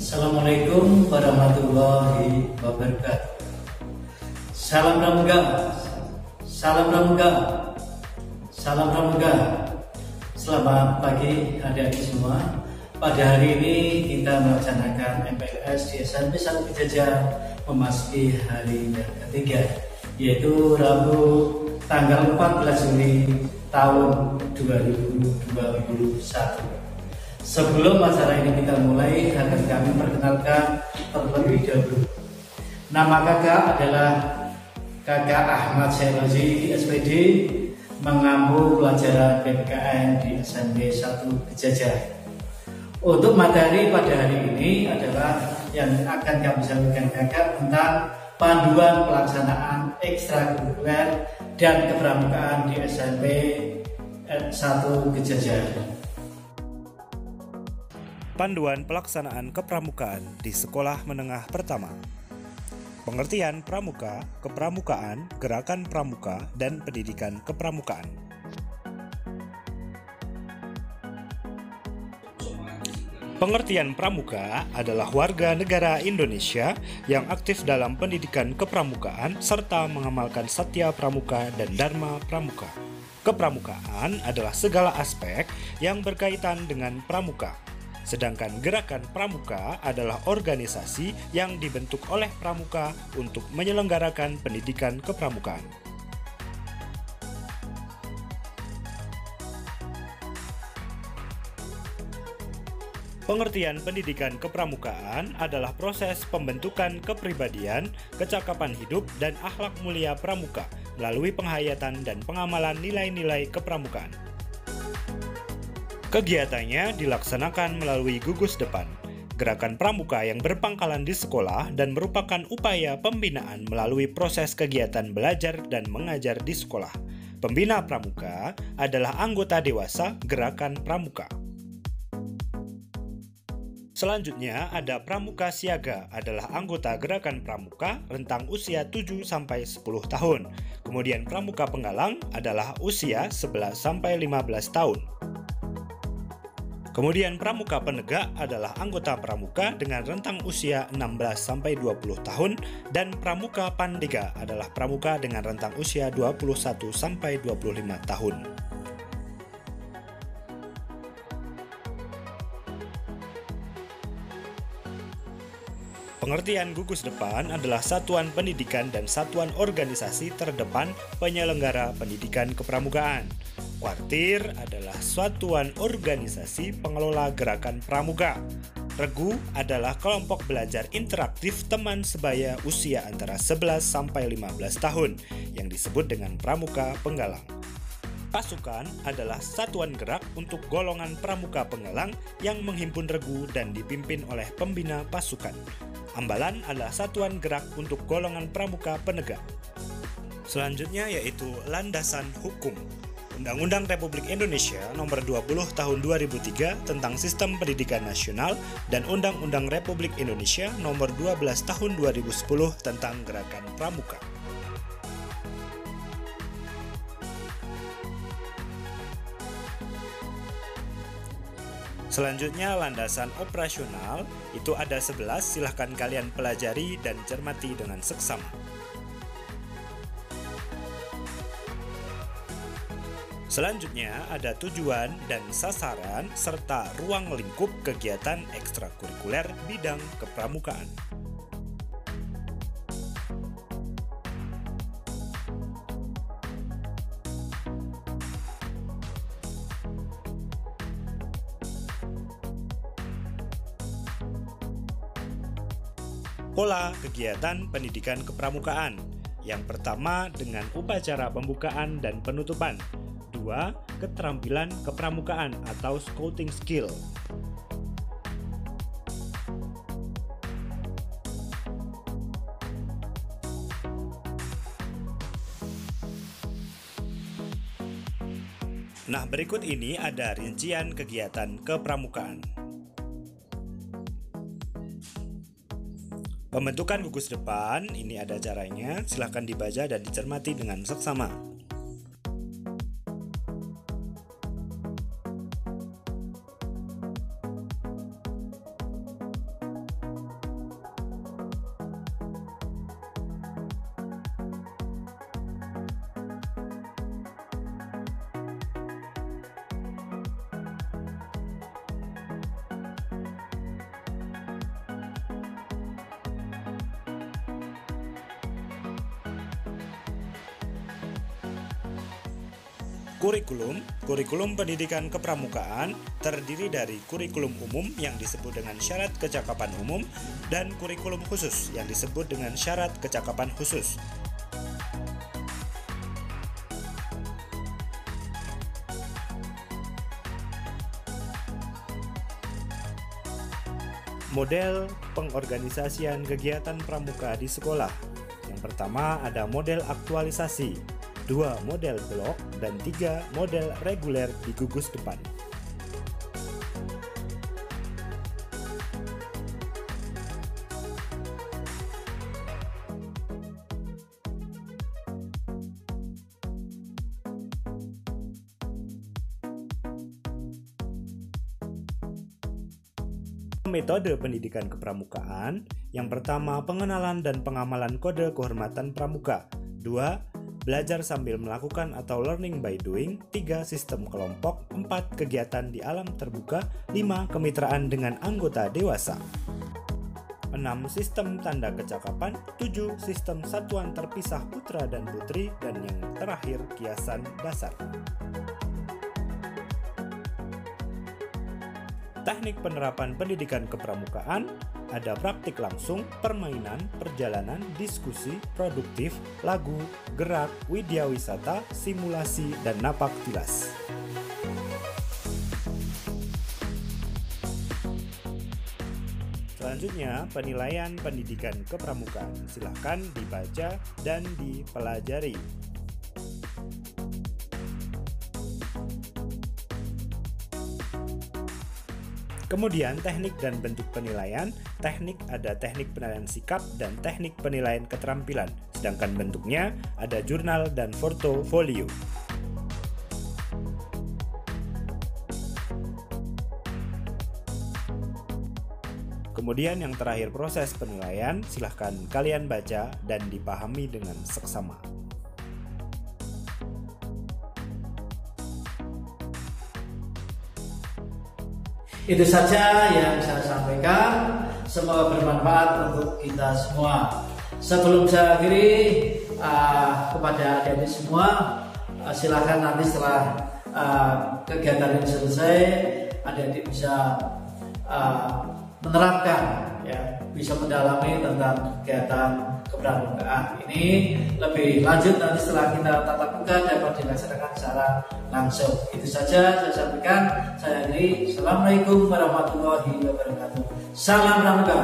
Assalamualaikum warahmatullahi wabarakatuh. Salam Pramuka, salam Pramuka, salam Pramuka. Selamat pagi adik-adik semua. Pada hari ini kita melaksanakan MPLS di SMP 1 Gejajar memasuki hari yang ketiga, yaitu Rabu tanggal 14 Juli tahun 2021. Sebelum acara ini kita mulai, akan kami perkenalkan terlebih dahulu. Nama kakak adalah Kakak Ahmad Syairozi, SPD, mengampu pelajaran PPKN di SMP 1 Gejajar. Untuk materi pada hari ini adalah yang akan kami sampaikan kakak tentang panduan pelaksanaan ekstrakurikuler dan kepramukaan di SMP 1 Gejajar. Panduan pelaksanaan kepramukaan di sekolah menengah pertama. Pengertian pramuka, kepramukaan, gerakan pramuka, dan pendidikan kepramukaan. Pengertian pramuka adalah warga negara Indonesia yang aktif dalam pendidikan kepramukaan serta mengamalkan satya pramuka dan dharma pramuka. Kepramukaan adalah segala aspek yang berkaitan dengan pramuka. Sedangkan gerakan pramuka adalah organisasi yang dibentuk oleh pramuka untuk menyelenggarakan pendidikan kepramukaan. Pengertian pendidikan kepramukaan adalah proses pembentukan kepribadian, kecakapan hidup, dan akhlak mulia pramuka melalui penghayatan dan pengamalan nilai-nilai kepramukaan. Kegiatannya dilaksanakan melalui gugus depan, gerakan pramuka yang berpangkalan di sekolah dan merupakan upaya pembinaan melalui proses kegiatan belajar dan mengajar di sekolah. Pembina pramuka adalah anggota dewasa gerakan pramuka. Selanjutnya ada pramuka siaga, adalah anggota gerakan pramuka rentang usia 7-10 tahun. Kemudian pramuka penggalang adalah usia 11-15 tahun. Kemudian pramuka penegak adalah anggota pramuka dengan rentang usia 16-20 tahun dan pramuka pandega adalah pramuka dengan rentang usia 21-25 tahun. Pengertian gugus depan adalah satuan pendidikan dan satuan organisasi terdepan penyelenggara pendidikan kepramukaan. Kuartir adalah satuan organisasi pengelola gerakan pramuka. Regu adalah kelompok belajar interaktif teman sebaya usia antara 11-15 tahun yang disebut dengan pramuka penggalang. Pasukan adalah satuan gerak untuk golongan pramuka penggalang yang menghimpun regu dan dipimpin oleh pembina pasukan. Ambalan adalah satuan gerak untuk golongan pramuka penegak. Selanjutnya yaitu landasan hukum. Undang-Undang Republik Indonesia Nomor 20 Tahun 2003 tentang Sistem Pendidikan Nasional dan Undang-Undang Republik Indonesia Nomor 12 Tahun 2010 tentang Gerakan Pramuka. Selanjutnya landasan operasional, itu ada 11, silahkan kalian pelajari dan cermati dengan seksama. Selanjutnya ada tujuan dan sasaran serta ruang lingkup kegiatan ekstrakurikuler bidang kepramukaan. Pola kegiatan pendidikan kepramukaan. Yang pertama dengan upacara pembukaan dan penutupan. 2. Keterampilan kepramukaan atau scouting skill. Nah, berikut ini ada rincian kegiatan kepramukaan. Pembentukan gugus depan, ini ada caranya, silahkan dibaca dan dicermati dengan seksama. Kurikulum pendidikan kepramukaan terdiri dari kurikulum umum yang disebut dengan syarat kecakapan umum dan kurikulum khusus yang disebut dengan syarat kecakapan khusus. Model pengorganisasian kegiatan pramuka di sekolah. Yang pertama ada model aktualisasi, 2 model blok, dan 3 model reguler di gugus depan. Metode pendidikan kepramukaan. Yang pertama, pengenalan dan pengamalan kode kehormatan pramuka. 2. Belajar sambil melakukan atau learning by doing. 3. Sistem kelompok. 4. Kegiatan di alam terbuka. 5. Kemitraan dengan anggota dewasa. 6. Sistem tanda kecakapan. 7. Sistem satuan terpisah putra dan putri. Dan yang terakhir, kiasan dasar. Teknik penerapan pendidikan kepramukaan ada praktik langsung, permainan, perjalanan, diskusi, produktif, lagu, gerak, widyawisata, simulasi, dan napak tilas. Selanjutnya, penilaian pendidikan kepramukaan. Silahkan dibaca dan dipelajari. Kemudian teknik dan bentuk penilaian. Teknik ada teknik penilaian sikap dan teknik penilaian keterampilan. Sedangkan bentuknya ada jurnal dan portofolio. Kemudian yang terakhir proses penilaian, silahkan kalian baca dan dipahami dengan seksama. Itu saja yang saya sampaikan, semoga bermanfaat untuk kita semua. Sebelum saya akhiri, kepada adik-adik semua, silakan nanti setelah kegiatan ini selesai, adik-adik bisa menerapkan, ya, bisa mendalami tentang kegiatan kepramukaan ini lebih lanjut nanti setelah kita tatap muka dapat dilaksanakan secara langsung. Itu saja saya sampaikan. Saya akhiri. Assalamualaikum warahmatullahi wabarakatuh. Salam pramuka.